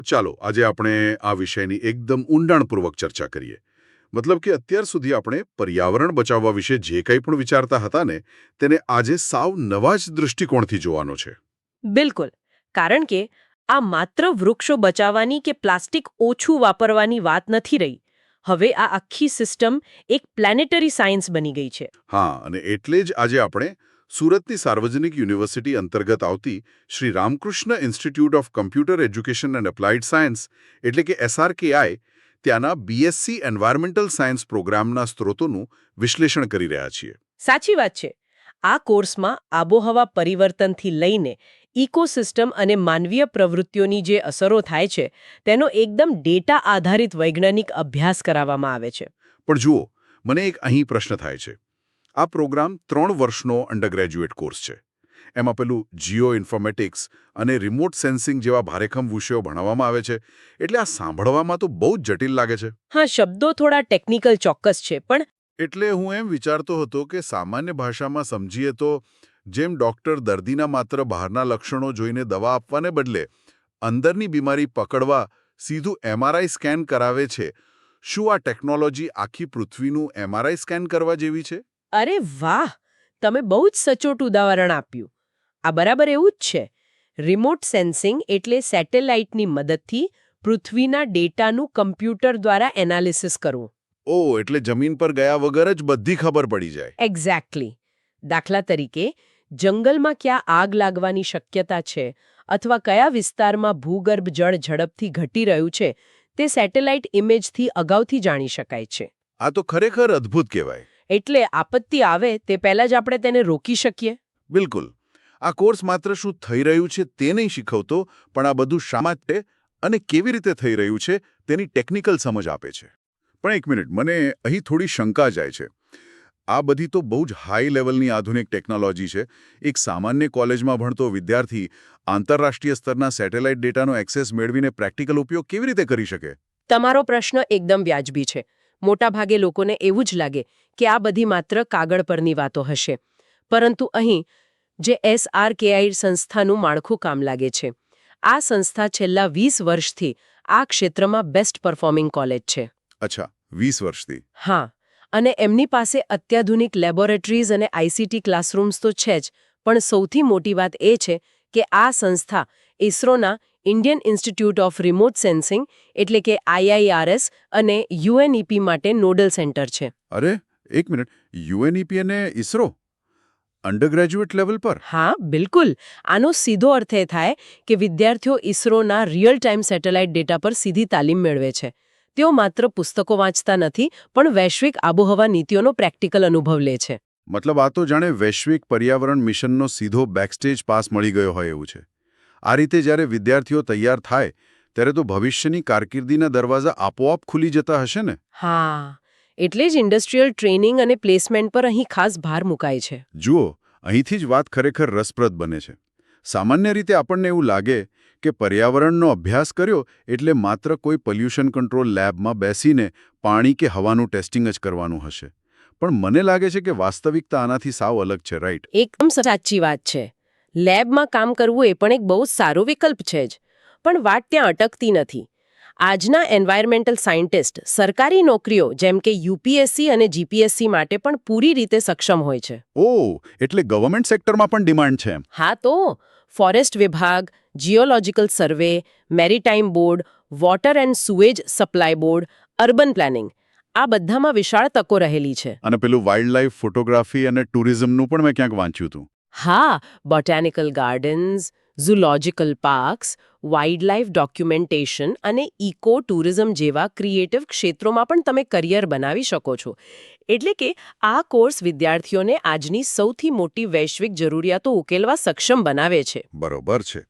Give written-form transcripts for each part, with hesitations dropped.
ચાલો આજે આપણે આ વિષયની એકદમ ઊંડાણપૂર્વક ચર્ચા કરીએ. મતલબ કે અત્યાર સુધી આપણે પર્યાવરણ બચાવવા વિશે જે કંઈ પણ વિચારતા હતા ને તેને આજે સાવ નવા જ દૃષ્ટિકોણથી જોવાનો છે. બિલકુલ. કારણ કે આ માત્ર વૃક્ષો બચાવવાની કે પ્લાસ્ટિક ઓછું વાપરવાની વાત નથી રહી. હવે આ આખી સિસ્ટમ એક પ્લેનેટરી સાયન્સ બની ગઈ છે. હા, અને એટલે જ આજે આપણે સુરતની સાર્વજનિક યુનિવર્સિટી અંતર્ગત આવતી Shri Ramakrishna institute of computer education and applied science એટલે કે SRKI ત્યાંના BSc એન્વાયરમેન્ટલ સાયન્સ પ્રોગ્રામના સ્ત્રોતોનું વિશ્લેષણ કરી રહ્યા છીએ. સાચી વાત છે. આ કોર્સમાં આબોહવા પરિવર્તનથી લઈને ઇકોસિસ્ટમ અને માનવીય પ્રવૃત્તિઓની જે અસરો થાય છે તેનો એકદમ ડેટા આધારિત વૈજ્ઞાનિક અભ્યાસ કરાવવામાં આવે છે. પણ જુઓ, મને એક અહીં પ્રશ્ન થાય છે. આ પ્રોગ્રામ 3 વર્ષનો અંડરગ્રેજ્યુએટ કોર્સ છે. એમાં પેલું જીઓ ઇન્ફોર્મેટિક્સ અને રિમોટ સેન્સિંગ જેવા ભારેખમ વિષયો ભણાવવામાં આવે છે. એટલે આ સાંભળવામાં તો બહુ જ જટિલ લાગે છે. હા, શબ્દો થોડા ટેકનિકલ ચોક્કસ છે, પણ એટલે હું એમ વિચારતો હતો કે સામાન્ય ભાષામાં સમજીએ તો જેમ ડૉક્ટર દર્દીના માત્ર બહારના લક્ષણો જોઈને દવા આપવાને બદલે અંદરની બીમારી પકડવા સીધું MRI સ્કેન કરાવે છે, શું આ ટેકનોલોજી આખી પૃથ્વીનું MRI સ્કેન કરવા જેવી છે? અરે વાહ, તમે બહુ જ સચોટ ઉદાહરણ આપ્યું. આ બરાબર એવું જ છે. રિમોટ સેન્સિંગ એટલે સેટેલાઇટની મદદથી પૃથ્વીના ડેટાનું કમ્પ્યુટર દ્વારા એનાલિસિસ કરવું. ઓહ, એટલે જમીન પર ગયા વગર જ બધી ખબર પડી જાય. એક્ઝેક્ટલી. દાખલા તરીકે, જંગલમાં ક્યાં આગ લાગવાની શક્યતા છે અથવા કયા વિસ્તારમાં ભૂગર્ભ જળ ઝડપથી ઘટી રહ્યું છે તે સેટેલાઇટ ઇમેજથી અગાઉથી જાણી શકાય છે. આ તો ખરેખર અદ્ભુત કહેવાય. એટલે આપત્તિ આવે તે પહેલા જ આપણે તેને રોકી શકીએ. બિલકુલ. આ કોર્સ માત્ર શું થઈ રહ્યું છે તે નહીં શીખવતો, પણ આ બધું શા માટે અને કેવી રીતે થઈ રહ્યું છે તેની ટેકનિકલ સમજ આપે છે. પણ એક મિનિટ, મને અહીં થોડી શંકા જાય છે. આ બધી તો બહુ જ હાઈ લેવલની આધુનિક ટેકનોલોજી છે. એક સામાન્ય કોલેજમાં ભણતો વિદ્યાર્થી આંતરરાષ્ટ્રીય સ્તરના સેટેલાઇટ ડેટાનો એક્સેસ મેળવીને પ્રેક્ટિકલ ઉપયોગ કેવી રીતે કરી શકે? તમારો પ્રશ્ન એકદમ વ્યાજબી છે. મોટાભાગે લોકોને એવું જ લાગે કે આ બધી માત્ર કાગળ પરની વાતો હશે. પરંતુ અહીં જે SRKI સંસ્થાનું માળખું કામ લાગે છે. આ સંસ્થા છેલ્લા 20 વર્ષથી આ ક્ષેત્રમાં બેસ્ટ પરફોર્મિંગ કોલેજ છે. અચ્છા, 20 વર્ષથી. હા, અને એમની પાસે અત્યાધુનિક લેબોરેટરીઝ અને ICT ક્લાસરૂમ્સ તો છે જ, પણ સૌથી મોટી વાત એ છે કે આ સંસ્થા ઇસરોના Indian institute of remote sensing એટલે કે IIRS અને UNEP માટે નોડલ સેન્ટર છે. અરે, એક મિનિટ, UNEP અને ઇસરો અંડરગ્રેજ્યુએટ લેવલ પર? હા, બિલકુલ. આનો સીધો અર્થ એ થાય કે વિદ્યાર્થીઓ ઇસરોના રિયલ ટાઈમ સેટેલાઇટ ડેટા પર સીધી તાલીમ મેળવે છે. તેઓ માત્ર પુસ્તકો વાંચતા નથી, પણ વૈશ્વિક આબોહવા નીતિઓનો પ્રેક્ટિકલ અનુભવ લે છે. મતલબ આ તો જાણે વૈશ્વિક પર્યાવરણ મિશનનો સીધો બેકસ્ટેજ પાસ મળી ગયો હોય એવું છે. આ રીતે જ્યારે વિદ્યાર્થીઓ તૈયાર થાય ત્યારે તો ભવિષ્યની કારકિર્દીના દરવાજા આપોઆપ ખુલી જતા હશે ને? હા, એટલે જ ઇન્ડસ્ટ્રીયલ ટ્રેનિંગ અને પ્લેસમેન્ટ પર અહીં ખાસ ભાર મુકાય છે. જુઓ, અહીંથી જ વાત ખરેખર રસપ્રદ બને છે. સામાન્ય રીતે આપણને એવું લાગે કે પર્યાવરણનો અભ્યાસ કર્યો એટલે માત્ર કોઈ પોલ્યુશન કંટ્રોલ લેબમાં બેસીને પાણી કે હવાનું ટેસ્ટિંગ જ કરવાનું હશે. પણ મને લાગે છે કે વાસ્તવિકતા આનાથી સાવ અલગ છે, રાઈટ? એકદમ સાચી વાત છે. લેબમાં કામ કરવું એ પણ એક બહુ સારો વિકલ્પ છે જ. પણ વાત ત્યાં અટકતી નથી. આજના એન્વાયરમેન્ટલ સાયન્ટિસ્ટ સરકારી નોકરીઓ જેમ કે UPSC અને GPSC માટે પણ પૂરી રીતે સક્ષમ હોય છે. ઓહ, એટલે ગવર્મેન્ટ સેક્ટરમાં પણ ડિમાન્ડ છે. હા તો, ફોરેસ્ટ વિભાગ, geological survey, maritime board, water and sewage supply board, urban planning, આ બધામાં વિશાળ તકો રહેલી છે. અને પેલું વાઇલ્ડ લાઇફ ફોટોગ્રાફી અને ટુરિઝમનું પણ મેં ક્યાંક વાંચ્યું હતું. હા, botanical gardens, zoological parks, wild life documentation અને ઇકો ટુરિઝમ જેવા ક્રિએટિવ ક્ષેત્રોમાં પણ તમે કરિયર બનાવી શકો છો. એટલે કે આ કોર્સ વિદ્યાર્થીઓને આજની સૌથી મોટી વૈશ્વિક જરૂરિયાતો ઉકેલવા સક્ષમ બનાવે છે. બરોબર છે.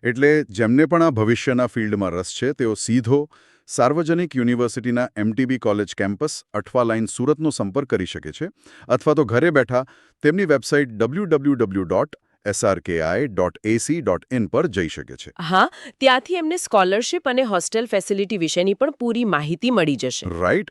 એટલે જેમને પણ આ ભવિષ્યના ફિલ્ડમાં રસ છે તેઓ સીધો સાર્વજનિક યુનિવર્સિટીના MTB college campus Athwa line સુરતનો સંપર્ક કરી શકે છે, અથવા તો ઘરે બેઠા તેમની વેબસાઇટ www.srki.ac.in પર જઈ શકે છે. હા, ત્યાંથી એમને સ્કોલરશિપ અને હોસ્ટેલ ફેસિલિટી વિશેની પણ પૂરી માહિતી મળી જશે. રાઈટ.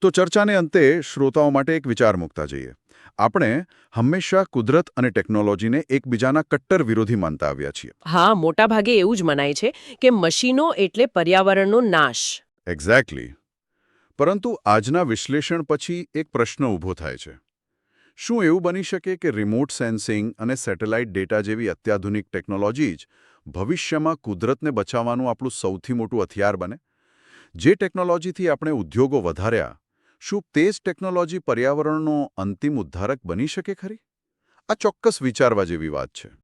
તો ચર્ચાને અંતે શ્રોતાઓ માટે એક વિચાર મૂકતા જઈએ. આપણે હંમેશા કુદરત અને ટેકનોલોજીને એકબીજાના કટ્ટર વિરોધી માનતા આવ્યા છીએ. હા, મોટાભાગે એવું જ મનાય છે કે મશીનો એટલે પર્યાવરણનો નાશ. એક્ઝેક્ટલી. પરંતુ આજના વિશ્લેષણ પછી એક પ્રશ્ન ઊભો થાય છે. શું એવું બની શકે કે રિમોટ સેન્સિંગ અને સેટેલાઇટ ડેટા જેવી અત્યાધુનિક ટેકનોલોજી જ ભવિષ્યમાં કુદરતને બચાવવાનું આપણું સૌથી મોટું હથિયાર બને? જે ટેકનોલોજીથી આપણે ઉદ્યોગો વધાર્યા, શું તે જ ટેકનોલોજી પર્યાવરણનો અંતિમ ઉદ્ધારક બની શકે ખરી? આ ચોક્કસ વિચારવા જેવી વાત છે.